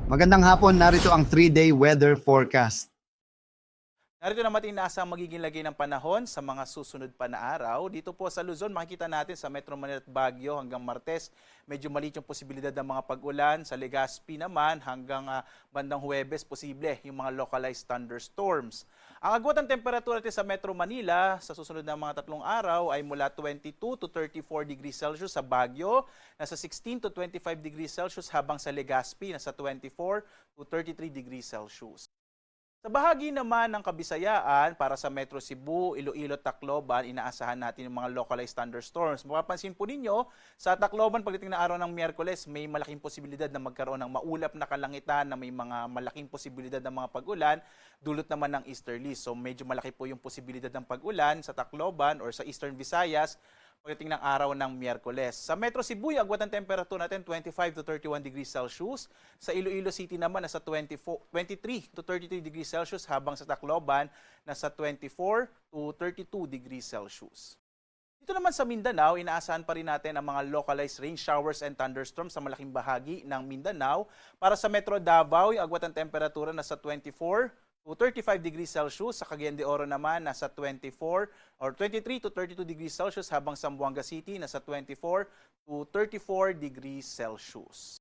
Magandang hapon, narito ang 3-day weather forecast. Narito naman inaasang magiging lagay ng panahon sa mga susunod pa na araw. Dito po sa Luzon, makikita natin sa Metro Manila at Baguio hanggang Martes, medyo maliit yung posibilidad ng mga pag-ulan. Sa Legazpi naman hanggang bandang Huwebes, posible yung mga localized thunderstorms. Ang agwat ng temperatura natin sa Metro Manila sa susunod na mga tatlong araw ay mula 22 to 34 degrees Celsius sa Baguio, nasa 16 to 25 degrees Celsius habang sa Legazpi, nasa 24 to 33 degrees Celsius. Sa bahagi naman ng Kabisayaan, para sa Metro Cebu, Iloilo, Tacloban, inaasahan natin yung mga localized thunderstorms. Mapapansin po ninyo, sa Tacloban pagdating na araw ng Miyerkules, may malaking posibilidad na magkaroon ng maulap na kalangitan na may mga malaking posibilidad ng mga pag-ulan, dulot naman ng easterly. So medyo malaki po yung posibilidad ng pag-ulan sa Tacloban or sa Eastern Visayas pagdating ng araw ng Miyerkules. Sa Metro Cebu, yung agwat ng temperatura natin 25 to 31 degrees Celsius. Sa Iloilo City naman nasa 23 to 33 degrees Celsius habang sa Tacloban nasa 24 to 32 degrees Celsius. Dito naman sa Mindanao, inaasahan pa rin natin ang mga localized rain showers and thunderstorms sa malaking bahagi ng Mindanao. Para sa Metro Davao, yung agwat ng temperatura nasa 24 to 35 degrees Celsius. Sa Cagayan de Oro naman, nasa 24 or 23 to 32 degrees Celsius habang sa Zamboanga City, nasa 24 to 34 degrees Celsius.